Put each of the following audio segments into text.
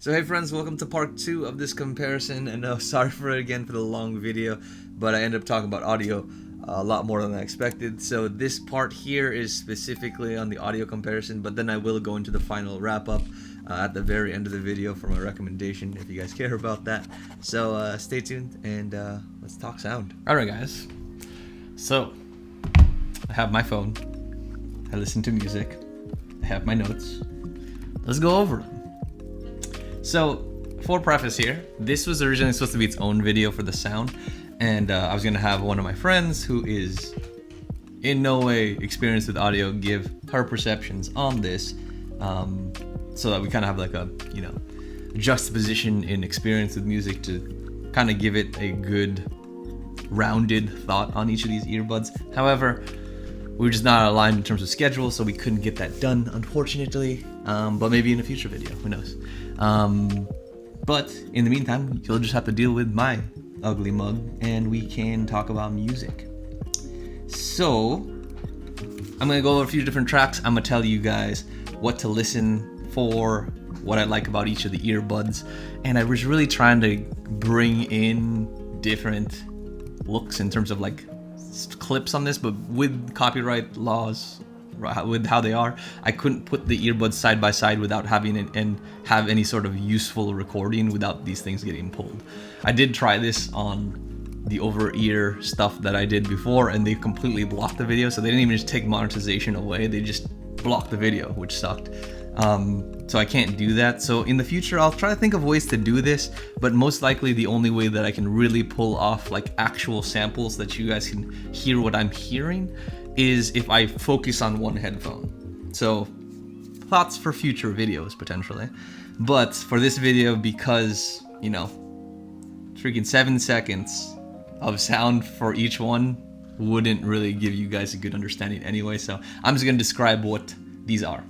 So hey friends, welcome to part 2 of this comparison, and sorry for the long video, but I ended up talking about audio a lot more than I expected. So this part here is specifically on the audio comparison, but then I will go into the final wrap up at the very end of the video for my recommendation if you guys care about that. So stay tuned and let's talk sound. Alright guys, so I have my phone, I listen to music, I have my notes. Let's go over them. So, for preface here, this was originally supposed to be its own video for the sound, and I was gonna have one of my friends who is in no way experienced with audio give her perceptions on this, so that we kind of have like a, juxtaposition in experience with music to kind of give it a good rounded thought on each of these earbuds. However, we were just not aligned in terms of schedule, so we couldn't get that done, unfortunately. But maybe in a future video, who knows? But in the meantime, you'll just have to deal with my ugly mug, and we can talk about music. So, I'm gonna go over a few different tracks. I'm gonna tell you guys what to listen for, what I like about each of the earbuds, and I was really trying to bring in different looks in terms of like clips on this, but with copyright laws, with how they are, I couldn't put the earbuds side by side without having it and have any sort of useful recording without these things getting pulled. I did try this on the over-ear stuff that I did before, and they completely blocked the video, so they didn't even just take monetization away, they just blocked the video, which sucked. So I can't do that. So in the future, I'll try to think of ways to do this, but most likely the only way that I can really pull off like actual samples that you guys can hear what I'm hearing is if I focus on one headphone. So thoughts for future videos potentially. But for this video, because, freaking 7 seconds of sound for each one wouldn't really give you guys a good understanding anyway, so I'm just gonna describe what these are.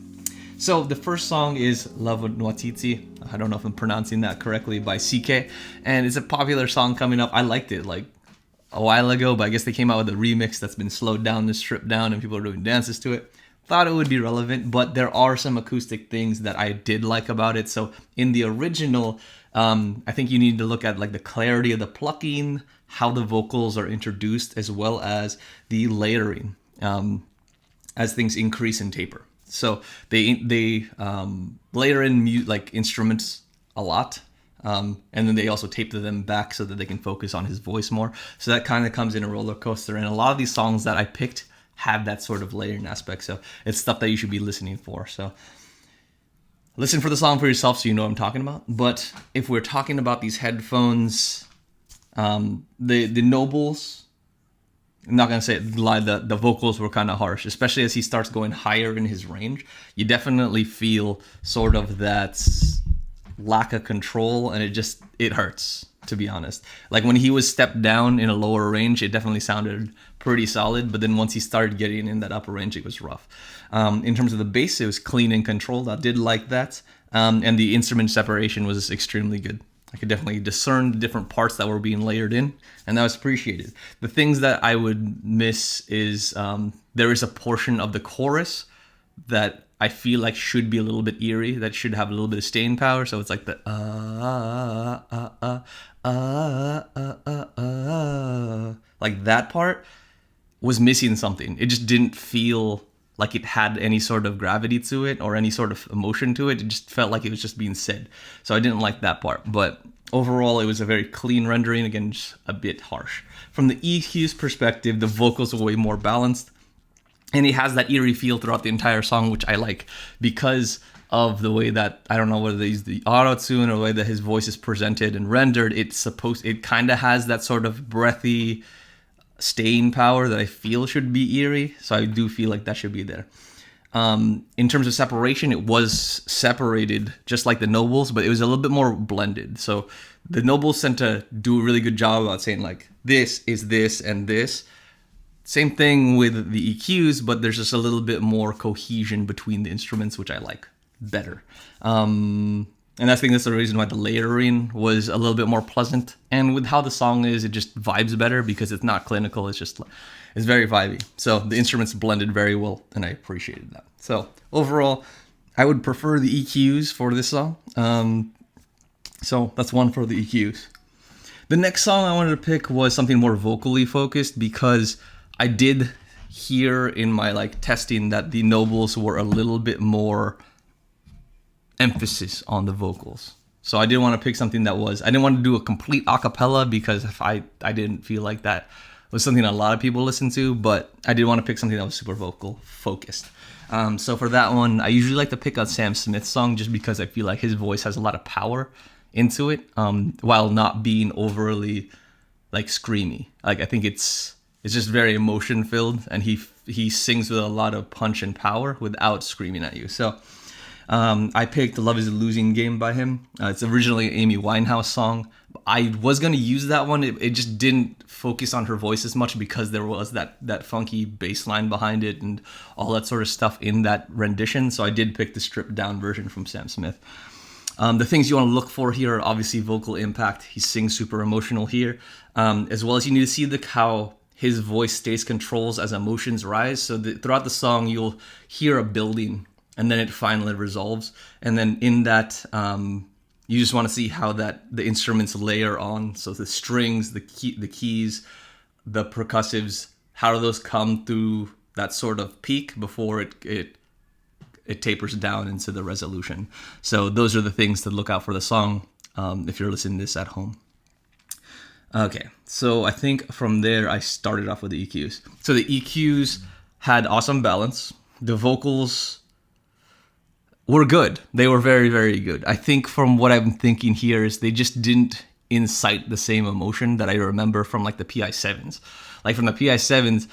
So the first song is Nwantiti. I don't know if I'm pronouncing that correctly, by CKay, and it's a popular song coming up. I liked it like a while ago, but I guess they came out with a remix that's been slowed down and stripped down, and people are doing dances to it. Thought it would be relevant, but there are some acoustic things that I did like about it. So in the original, I think you need to look at like the clarity of the plucking, how the vocals are introduced, as well as the layering as things increase and taper. So they layer in like instruments a lot, and then they also tape them back so that they can focus on his voice more. So that kind of comes in a roller coaster, and a lot of these songs that I picked have that sort of layering aspect. So it's stuff that you should be listening for. So listen for the song for yourself so you know what I'm talking about. But if we're talking about these headphones, the Nobles, I'm not gonna say it, lie, the vocals were kind of harsh, especially as he starts going higher in his range. You definitely feel sort of that lack of control, and it hurts, to be honest. Like when he was stepped down in a lower range, it definitely sounded pretty solid, but then once he started getting in that upper range, it was rough. In terms of the bass, it was clean and controlled. I did like that, and the instrument separation was extremely good. I could definitely discern the different parts that were being layered in, and that was appreciated. The things that I would miss is there is a portion of the chorus that I feel like should be a little bit eerie, that should have a little bit of staying power. So it's like the like that part was missing something. It just didn't feel like it had any sort of gravity to it or any sort of emotion to it. It just felt like it was just being said. So I didn't like that part. But overall, it was a very clean rendering. Again, just a bit harsh. From the EQ's perspective, the vocals are way more balanced. And it has that eerie feel throughout the entire song, which I like because of the way that, I don't know whether they use the auto-tune or the way that his voice is presented and rendered. It kind of has that sort of breathy staying power that I feel should be eerie, so I do feel like that should be there. In terms of separation, it was separated just like the Nobles, but it was a little bit more blended. So the Nobles tend to do a really good job about saying like, this is this and this. Same thing with the EQs, but there's just a little bit more cohesion between the instruments, which I like better. And I think that's the reason why the layering was a little bit more pleasant. And with how the song is, it just vibes better because it's not clinical. It's very vibey. So the instruments blended very well, and I appreciated that. So overall, I would prefer the EQs for this song. So that's one for the EQs. The next song I wanted to pick was something more vocally focused, because I did hear in my like testing that the Nobles were a little bit more emphasis on the vocals. So I didn't want to pick something that was, I didn't want to do a complete a cappella, because if I didn't feel like that was something a lot of people listen to, but I did want to pick something that was super vocal focused. So for that one, I usually like to pick a Sam Smith song, just because I feel like his voice has a lot of power into it, while not being overly like screamy. Like I think it's just very emotion filled, and he sings with a lot of punch and power without screaming at you. So I picked Love Is a Losing Game by him. It's originally an Amy Winehouse song. I was going to use that one. It just didn't focus on her voice as much, because there was that funky bass line behind it and all that sort of stuff in that rendition. So I did pick the stripped down version from Sam Smith. The things you want to look for here are obviously vocal impact. He sings super emotional here, as well as you need to see how his voice stays controls as emotions rise. So throughout the song, you'll hear a building, and then it finally resolves. And then in that, you just want to see how the instruments layer on. So the strings, the keys, the percussives, how do those come through that sort of peak before it tapers down into the resolution. So those are the things to look out for the song, if you're listening to this at home. Okay, so I think from there I started off with the EQs. So the EQs had awesome balance. The vocals were good. They were very, very good. I think from what I'm thinking here is they just didn't incite the same emotion that I remember from like the PI7s. Like from the PI7s,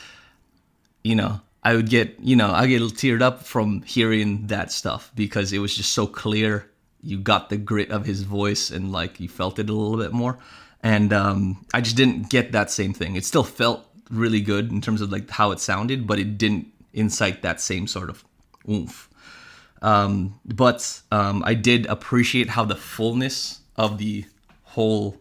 I would get, I get teared up from hearing that stuff, because it was just so clear. You got the grit of his voice, and like you felt it a little bit more. And I just didn't get that same thing. It still felt really good in terms of like how it sounded, but it didn't incite that same sort of oomph. But I did appreciate how the fullness of the whole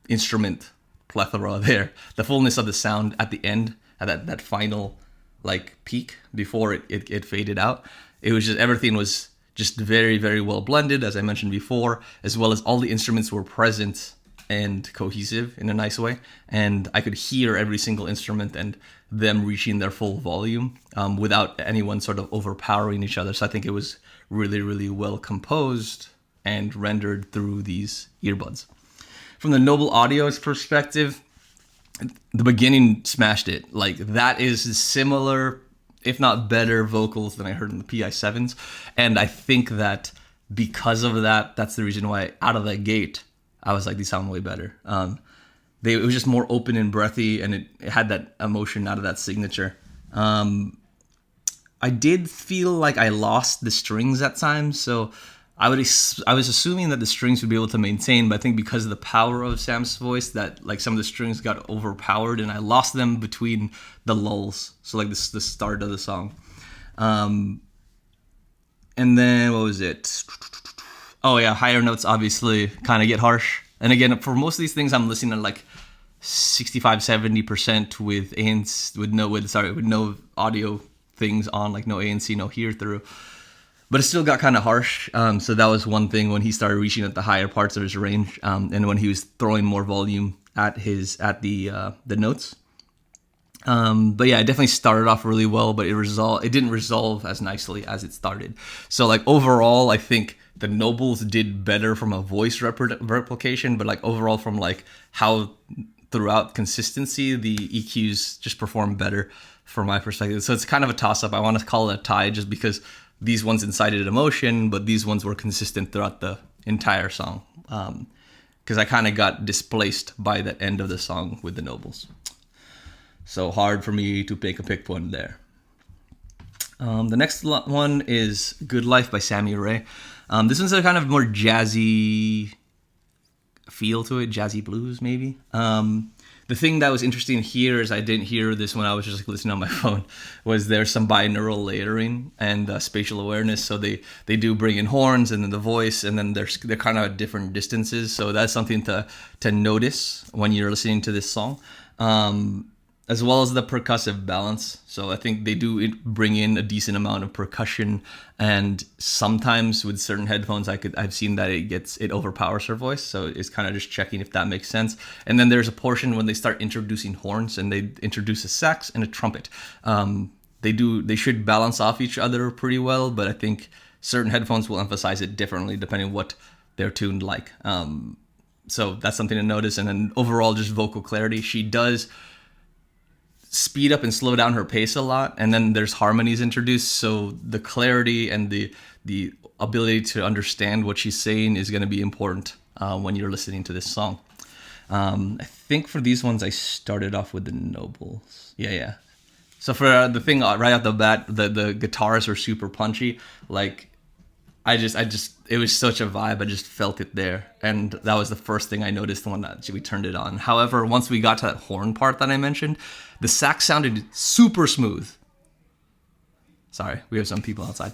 instrument plethora there, the fullness of the sound at the end, at that final like peak before it faded out. It was just, everything was just very, very well blended, as I mentioned before, as well as all the instruments were present and cohesive in a nice way. And I could hear every single instrument and them reaching their full volume without anyone sort of overpowering each other. So I think it was really, really well composed and rendered through these earbuds. From the Noble Audio's perspective, the beginning smashed it. Like that is similar, if not better, vocals than I heard in the PI7s. And I think that because of that, that's the reason why out of the gate, I was like, these sound way better. It was just more open and breathy, and it had that emotion out of that signature. I did feel like I lost the strings at times, so I was assuming that the strings would be able to maintain, but I think because of the power of Sam's voice, that like some of the strings got overpowered, and I lost them between the lulls. So like the start of the song. And then what was it? Oh yeah, higher notes obviously kind of get harsh. And again, for most of these things, I'm listening at like 65-70% with no audio things on, like no ANC, no hear through. But it still got kind of harsh. So that was one thing when he started reaching at the higher parts of his range, and when he was throwing more volume at the notes. But yeah, it definitely started off really well, but it didn't resolve as nicely as it started. So like overall, I think the Nobles did better from a voice replication, but like overall from like how throughout consistency, the EQs just performed better from my perspective. So it's kind of a toss-up. I want to call it a tie just because these ones incited emotion, but these ones were consistent throughout the entire song. Because I kind of got displaced by the end of the song with the Nobles. So hard for me to pick one there. The next one is Good Life by Sammy Ray. This one's a kind of more jazzy feel to it, jazzy blues maybe. The thing that was interesting here is I didn't hear this when I was just like listening on my phone, was there's some binaural layering and spatial awareness. So they do bring in horns and then the voice, and then they're kind of at different distances. So that's something to notice when you're listening to this song. as well as the percussive balance. So I think they do bring in a decent amount of percussion, and sometimes with certain headphones, I've seen that it overpowers her voice. So it's kind of just checking if that makes sense. And then there's a portion when they start introducing horns, and they introduce a sax and a trumpet. They should balance off each other pretty well, but I think certain headphones will emphasize it differently depending on what they're tuned like. So that's something to notice. And then overall, just vocal clarity. She does speed up and slow down her pace a lot, and then there's harmonies introduced, so the clarity and the ability to understand what she's saying is going to be important when you're listening to this song. I think for these ones I started off with the Nobles. Yeah. So for the thing right off the bat, the guitars are super punchy. Like I just it was such a vibe. I just felt it there, and that was the first thing I noticed when we turned it on. However, once we got to that horn part that I mentioned, the sax sounded super smooth. Sorry, we have some people outside.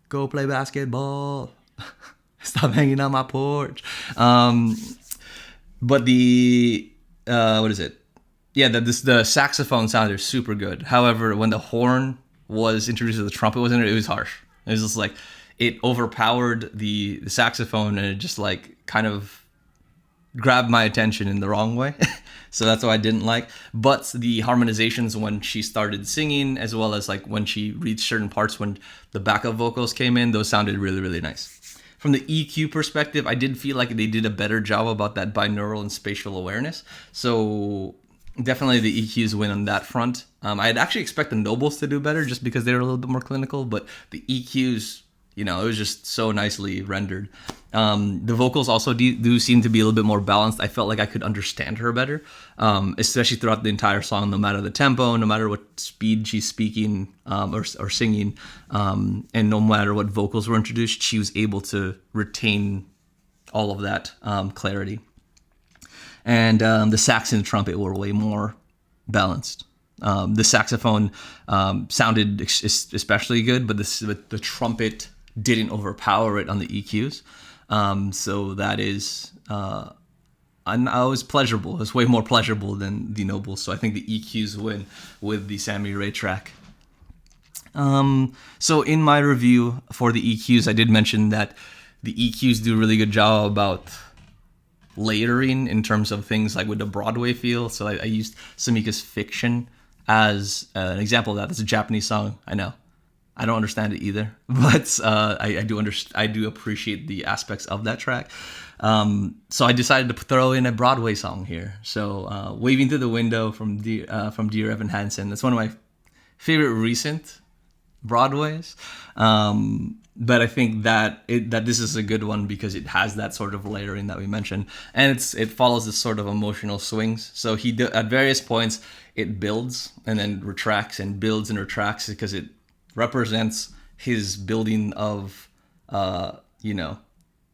Go play basketball. Stop hanging on my porch. But the what is it? Yeah, the saxophone sounded super good. However, when the horn was introduced to the trumpet, it was harsh. It was just like it overpowered the saxophone, and it just like kind of grabbed my attention in the wrong way. So that's what I didn't like. But the harmonizations when she started singing, as well as like when she reached certain parts when the backup vocals came in, those sounded really, really nice. From the EQ perspective, I did feel like they did a better job about that binaural and spatial awareness. So definitely the EQs win on that front. I'd actually expect the Nobles to do better just because they're a little bit more clinical, but the EQs, it was just so nicely rendered. The vocals also do seem to be a little bit more balanced. I felt like I could understand her better, especially throughout the entire song, no matter the tempo, no matter what speed she's speaking or singing, and no matter what vocals were introduced, she was able to retain all of that clarity. And the sax and the trumpet were way more balanced. The saxophone sounded especially good, but the trumpet didn't overpower it on the EQs. So that is, I was pleasurable. It was way more pleasurable than the Nobles. So I think the EQs win with the Sammy Ray track. So in my review for the EQs, I did mention that the EQs do a really good job about layering in terms of things like with the Broadway feel. So I used Samika's Fiction as an example of that. It's a Japanese song. I know. I don't understand it either, but I do appreciate the aspects of that track. So I decided to throw in a Broadway song here. So "Waving Through the Window" from Dear Evan Hansen. That's one of my favorite recent Broadways. But I think that this is a good one because it has that sort of layering that we mentioned, and it follows this sort of emotional swings. So at various points it builds and then retracts and builds and retracts because it represents his building of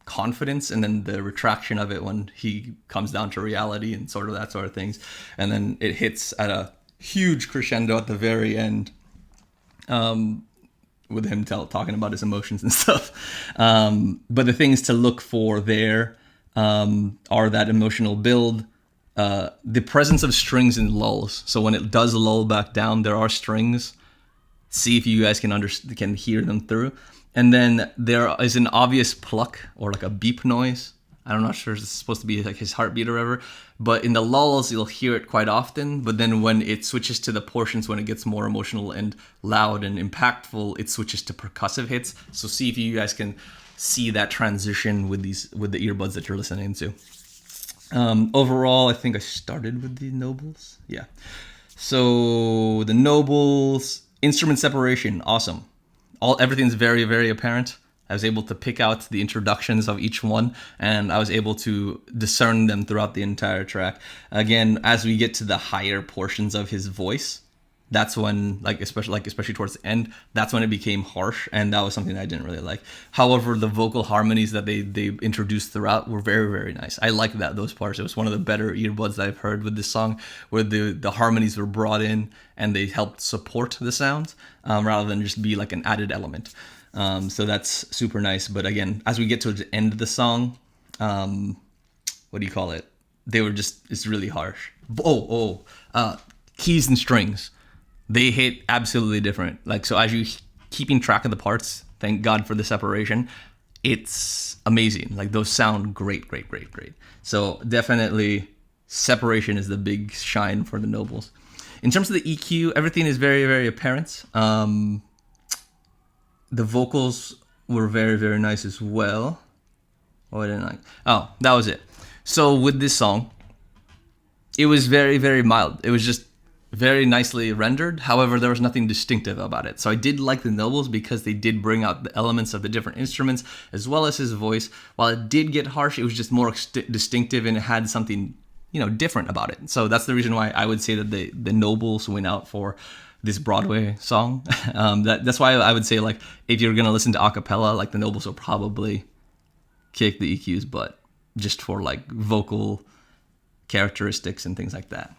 confidence, and then the retraction of it when he comes down to reality and sort of that sort of things, and then it hits at a huge crescendo at the very end. With him talking about his emotions and stuff. But the things to look for there are that emotional build, the presence of strings and lulls. So when it does lull back down, there are strings. See if you guys can hear them through. And then there is an obvious pluck or like a beep noise. I'm not sure if it's supposed to be like his heartbeat or whatever, but in the lulls, you'll hear it quite often. But then when it switches to the portions, when it gets more emotional and loud and impactful, it switches to percussive hits. So see if you guys can see that transition with the earbuds that you're listening to. Overall, I think I started with the Nobles. Yeah. So the Nobles, instrument separation, awesome. Everything's very, very apparent. I was able to pick out the introductions of each one, and I was able to discern them throughout the entire track. Again, as we get to the higher portions of his voice, that's when, especially towards the end, that's when it became harsh, and that was something that I didn't really like. However, the vocal harmonies that they introduced throughout were very, very nice. I like those parts. It was one of the better earbuds that I've heard with this song, where the harmonies were brought in and they helped support the sound rather than just be like an added element. So that's super nice. But again, as we get to the end of the song, what do you call it? it's really harsh. Keys and strings, they hit absolutely different. Like, so as you keeping track of the parts, thank God for the separation, it's amazing. Like, those sound great. So definitely separation is the big shine for the Nobles. In terms of the EQ, everything is very, very apparent. The vocals were very, very nice as well. Oh, I didn't like. Oh, that was it. So with this song, it was very, very mild. It was just very nicely rendered. However, there was nothing distinctive about it. So I did like the Nobles because they did bring out the elements of the different instruments as well as his voice. While it did get harsh, it was just more distinctive and it had something, different about it. So that's the reason why I would say that the Nobles went out for this Broadway song. That's why I would say, like, if you're gonna listen to a cappella, like, the Nobles will probably kick the EQ's butt just for, like, vocal characteristics and things like that.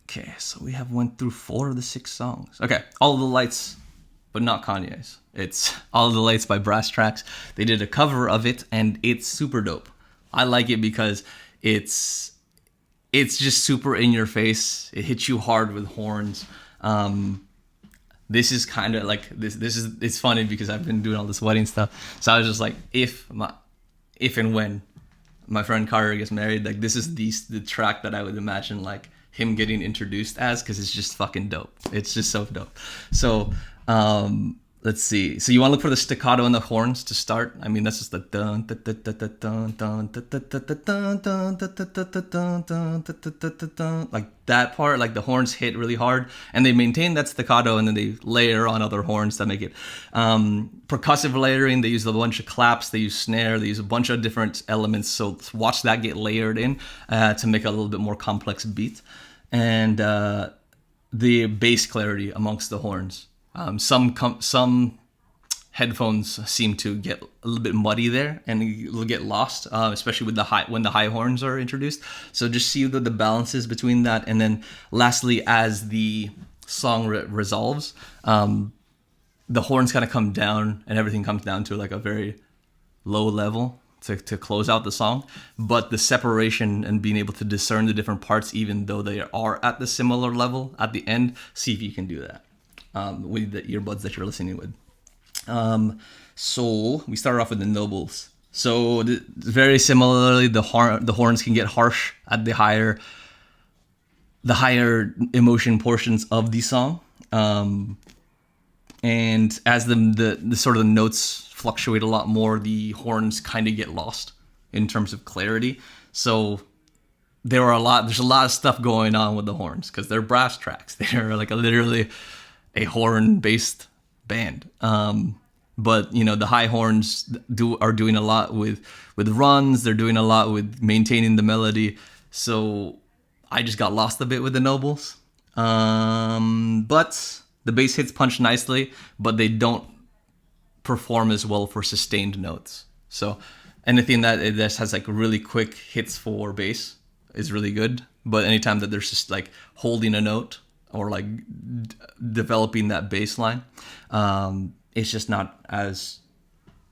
Okay, so we have went through 4 of the 6 songs. Okay, All of the Lights, but not Kanye's. It's All of the Lights by Brasstracks. They did a cover of it, and it's super dope. I like it because it's just super in your face. It hits you hard with horns. This is kind of like it's funny because I've been doing all this wedding stuff. So I was just like, if and when my friend Carter gets married, like, this is the track that I would imagine, like, him getting introduced as, because it's just fucking dope. It's just so dope. So let's see. So you want to look for the staccato and the horns to start. I mean, that's just the dun dun dun dun dun dun dun, like that part. Like, the horns hit really hard, and they maintain that staccato, and then they layer on other horns that make it percussive layering. They use a bunch of claps. They use snare. They use a bunch of different elements. So watch that get layered in to make a little bit more complex beat, and the bass clarity amongst the horns. Some headphones seem to get a little bit muddy there, and you'll get lost, especially with when the high horns are introduced. So just see the balances between that, and then lastly, as the song resolves, the horns kind of come down, and everything comes down to, like, a very low level to close out the song. But the separation and being able to discern the different parts, even though they are at the similar level at the end, see if you can do that with the earbuds that you're listening with. So we started off with the Nobles. So very similarly, the horns can get harsh at the higher emotion portions of the song. And as the sort of the notes fluctuate a lot more, the horns kind of get lost in terms of clarity. So there's a lot of stuff going on with the horns because they're Brasstracks. They're like literally a horn-based band. But the high horns are doing a lot with runs. They're doing a lot with maintaining the melody. So I just got lost a bit with the Nobles. But the bass hits punch nicely, but they don't perform as well for sustained notes. So anything that has like really quick hits for bass is really good. But anytime that there's just like holding a note or like developing that bass line, it's just not as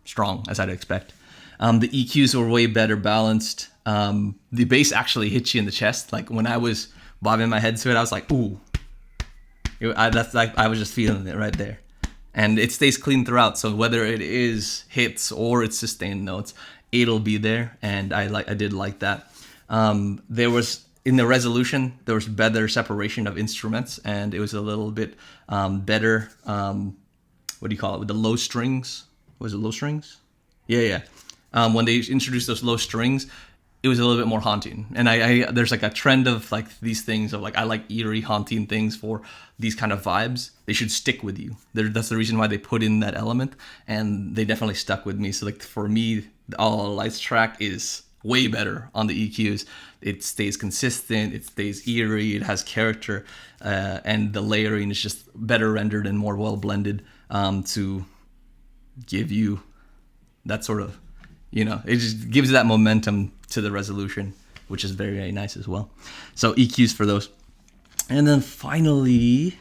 strong as I'd expect. The EQs were way better balanced. The bass actually hits you in the chest. Like when I was bobbing my head to it, I was like, ooh. That's like I was just feeling it right there. And it stays clean throughout. So whether it is hits or it's sustained notes, it'll be there. And I did like that. There was in the resolution, there was better separation of instruments, and it was a little bit better. What do you call it? With the low strings. Was it low strings? Yeah. When they introduced those low strings, it was a little bit more haunting. And I there's like a trend of like these things of like, I like eerie haunting things for these kind of vibes. They should stick with you. That's the reason why they put in that element, and they definitely stuck with me. So like for me, the All of the Lights track is way better on the EQs. It stays consistent, it stays eerie, it has character, and the layering is just better rendered and more well blended to give you that sort of, it just gives that momentum to the resolution, which is very, very nice as well. So EQs for those. And then finally,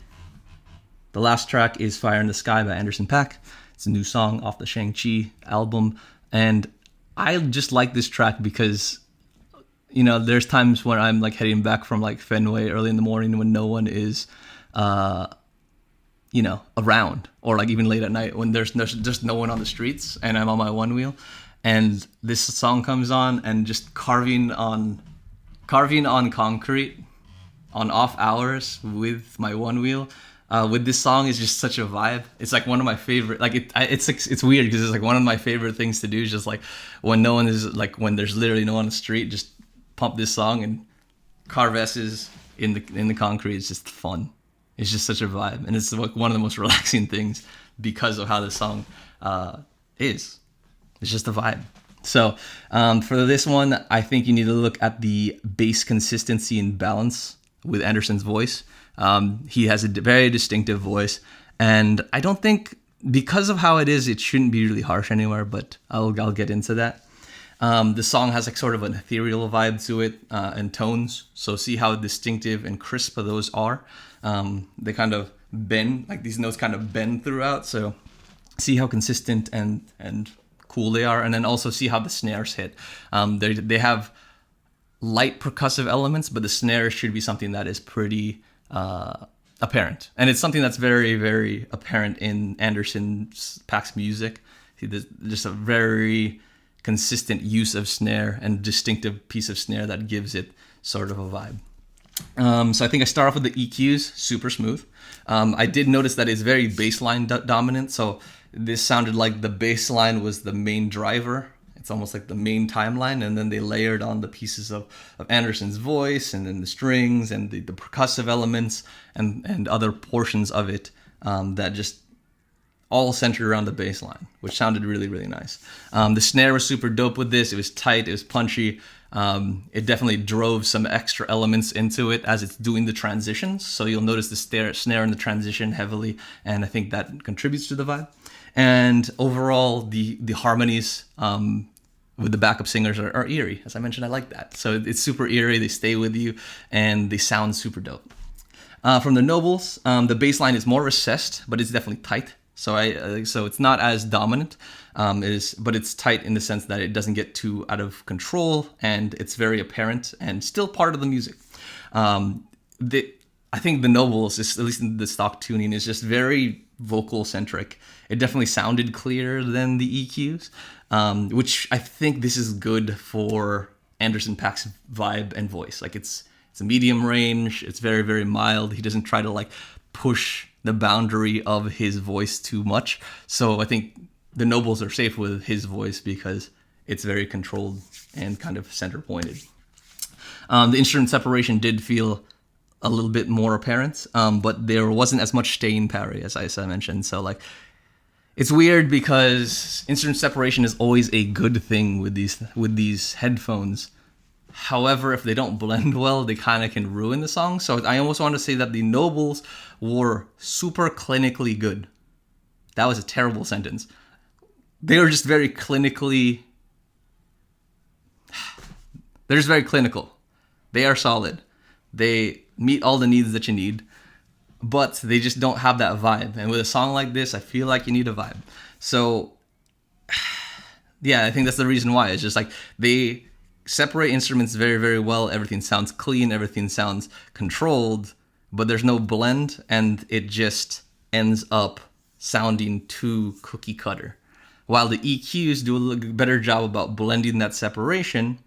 the last track is Fire in the Sky by Paak. It's a new song off the Shang-Chi album, and I just like this track because, you know, there's times when I'm like heading back from like Fenway early in the morning when no one is, you know, around, or like even late at night when there's just no one on the streets and I'm on my one wheel, and this song comes on, and just carving on concrete on off hours with my one wheel. With this song is just such a vibe. It's like one of my favorite. Like it's weird because it's like one of my favorite things to do. Is just like when no one is, like when there's literally no one on the street, just pump this song and carve S's in the concrete. It's just fun. It's just such a vibe, and it's like one of the most relaxing things because of how this song is. It's just a vibe. So for this one, I think you need to look at the bass consistency and balance with Anderson's voice. He has a very distinctive voice, and I don't think, because of how it is, it shouldn't be really harsh anywhere, but I'll get into that. The song has like sort of an ethereal vibe to it, and tones, so see how distinctive and crisp those are. They kind of bend, like these notes kind of bend throughout, so see how consistent and cool they are, and then also see how the snares hit. They have light percussive elements, but the snare should be something that is pretty apparent, and it's something that's very, very apparent in Paak's music. There's just a very consistent use of snare and distinctive piece of snare that gives it sort of a vibe. So I think I start off with the EQs, super smooth. I did notice that it's very bassline dominant, so this sounded like the bassline was the main driver. It's almost like the main timeline, and then they layered on the pieces of Anderson's voice, and then the strings and the percussive elements and other portions of it that just all centered around the bass line, which sounded really, really nice. The snare was super dope with this. It was tight, it was punchy. It definitely drove some extra elements into it as it's doing the transitions. So you'll notice the snare in the transition heavily, and I think that contributes to the vibe. And overall, the harmonies with the backup singers are eerie. As I mentioned, I like that. So it's super eerie, they stay with you, and they sound super dope. From the Nobles, the bass line is more recessed, but it's definitely tight. So it's not as dominant, but it's tight in the sense that it doesn't get too out of control, and it's very apparent and still part of the music. I think the Nobles, at least in the stock tuning, is just very vocal centric. It definitely sounded clearer than the EQs, which I think this is good for Anderson .Paak's vibe and voice. Like it's a medium range. It's very, very mild. He doesn't try to like push the boundary of his voice too much. So I think the Nobles are safe with his voice because it's very controlled and kind of center pointed. The instrument separation did feel a little bit more apparent, but there wasn't as much staying power as I mentioned. So like, it's weird because instrument separation is always a good thing with these headphones. However, if they don't blend well, they kind of can ruin the song. So I almost want to say that the Nobles were super clinically good. That was a terrible sentence. They were just very clinically... They're just very clinical. They are solid. They meet all the needs that you need, but they just don't have that vibe. And with a song like this, I feel like you need a vibe. So, yeah, I think that's the reason why. It's just like they separate instruments very, very well. Everything sounds clean. Everything sounds controlled, but there's no blend, and it just ends up sounding too cookie cutter. While the EQs do a little better job about blending that separation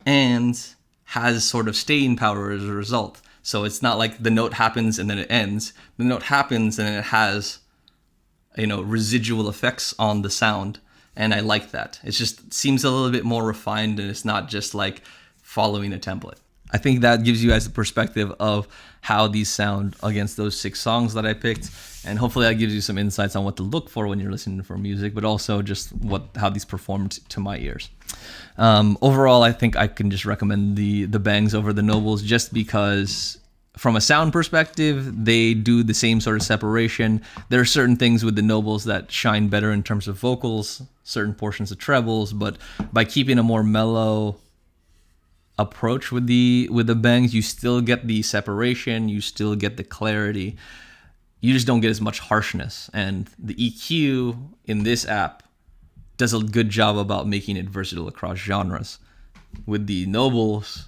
and has sort of staying power as a result. So it's not like the note happens and then it ends. The note happens and then it has, residual effects on the sound. And I like that. It just seems a little bit more refined, and it's not just like following a template. I think that gives you guys the perspective of how these sound against those 6 songs that I picked. And hopefully that gives you some insights on what to look for when you're listening for music, but also just how these performed to my ears. Overall, I think I can just recommend the Bangs over the Nobles, just because from a sound perspective, they do the same sort of separation. There are certain things with the Nobles that shine better in terms of vocals, certain portions of trebles, but by keeping a more mellow approach with the Bangs, you still get the separation, you still get the clarity. You just don't get as much harshness. And the EQ in this app does a good job about making it versatile across genres. With the Nobles,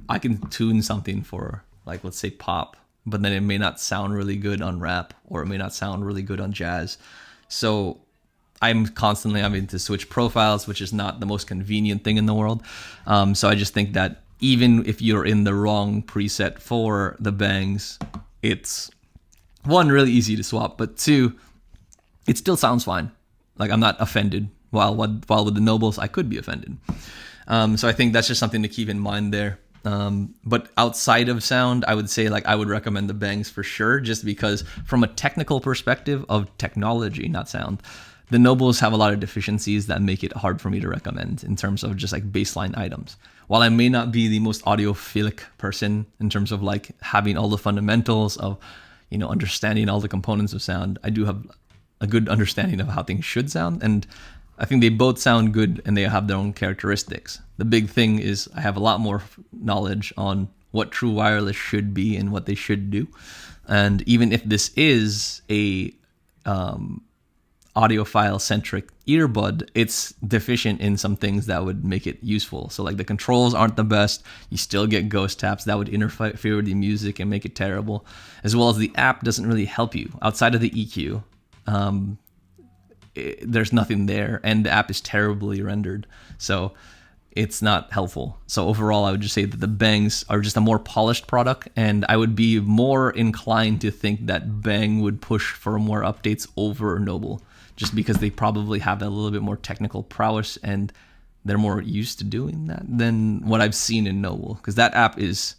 I can tune something for, like, let's say pop, but then it may not sound really good on rap, or it may not sound really good on jazz. So I'm constantly having to switch profiles, which is not the most convenient thing in the world. So I just think that even if you're in the wrong preset for the bangs, it's, one, really easy to swap, but two, it still sounds fine. Like, I'm not offended. While with the Nobles, I could be offended. So I think that's just something to keep in mind there. But outside of sound, I would say, like, I would recommend the bangs for sure, just because from a technical perspective of technology, not sound, the Nobles have a lot of deficiencies that make it hard for me to recommend in terms of just like baseline items. While I may not be the most audiophilic person in terms of like having all the fundamentals of, you know, understanding all the components of sound, I do have a good understanding of how things should sound, and I think they both sound good and they have their own characteristics. The big thing is I have a lot more knowledge on what true wireless should be and what they should do. And even if this is a audiophile centric earbud, it's deficient in some things that would make it useful. So like the controls aren't the best. You still get ghost taps that would interfere with the music and make it terrible, as well as the app doesn't really help you outside of the EQ. There's nothing there, and the app is terribly rendered, so it's not helpful. So overall, I would just say that the bangs are just a more polished product, and I would be more inclined to think that Bang would push for more updates over Noble, just because they probably have that little bit more technical prowess and they're more used to doing that than what I've seen in Noble. Because that app is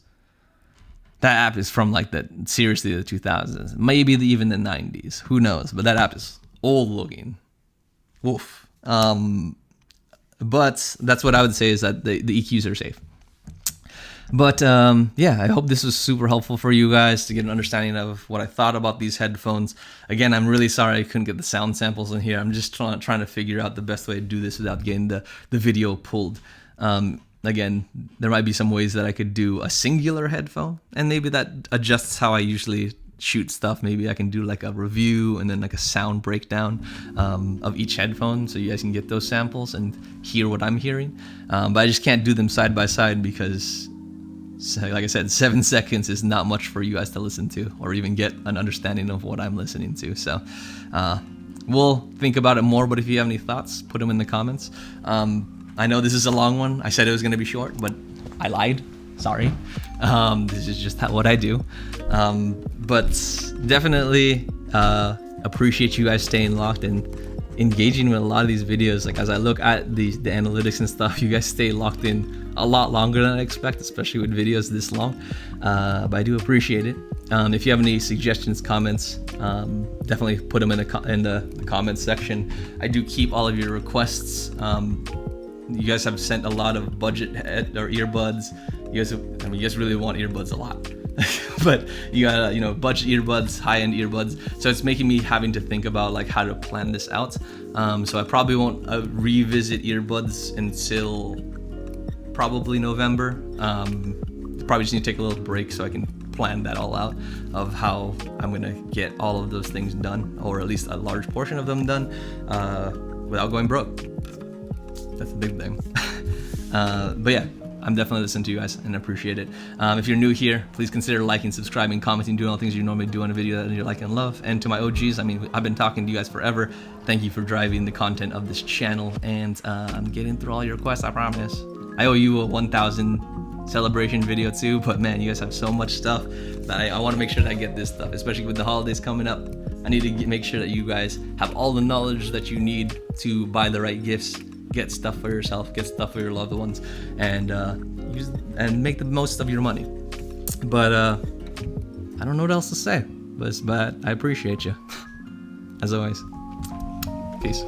from like the 2000s, maybe even the 90s. Who knows? But that app is old looking. Woof. But that's what I would say, is that the EQs are safe. But yeah, I hope this was super helpful for you guys to get an understanding of what I thought about these headphones. Again, I'm really sorry I couldn't get the sound samples in here. I'm just trying to figure out the best way to do this without getting the video pulled. Again, there might be some ways that I could do a singular headphone, and maybe that adjusts how I usually shoot stuff. Maybe I can do like a review and then like a sound breakdown of each headphone, so you guys can get those samples and hear what I'm hearing. But I just can't do them side by side because, like I said, 7 seconds is not much for you guys to listen to or even get an understanding of what I'm listening to. So we'll think about it more, but if you have any thoughts, put them in the comments. I know this is a long one. I said it was going to be short, but I lied. Sorry. This is just what I do. But definitely appreciate you guys staying locked and engaging with a lot of these videos. Like, as I look at the analytics and stuff, you guys stay locked in a lot longer than I expect, especially with videos this long. But I do appreciate it. If you have any suggestions, comments, definitely put them in the comments section. I do keep all of your requests. You guys have sent a lot of budget or earbuds. You guys really want earbuds a lot. But you got budget earbuds, high-end earbuds, so it's making me having to think about like how to plan this out. So I probably won't revisit earbuds until probably November. Probably just need to take a little break so I can plan that all out of how I'm gonna get all of those things done, or at least a large portion of them done, without going broke. That's a big thing. But yeah, I'm definitely listening to you guys and appreciate it. If you're new here, please consider liking, subscribing, commenting, doing all the things you normally do on a video that you like and love. And to my OGs, I've been talking to you guys forever. Thank you for driving the content of this channel, and I'm getting through all your requests, I promise. I owe you a 1,000 celebration video too, but man, you guys have so much stuff that I want to make sure that I get this stuff, especially with the holidays coming up. I need to make sure that you guys have all the knowledge that you need to buy the right gifts, get stuff for yourself, get stuff for your loved ones, and make the most of your money. But I don't know what else to say, but I appreciate you as always. Peace.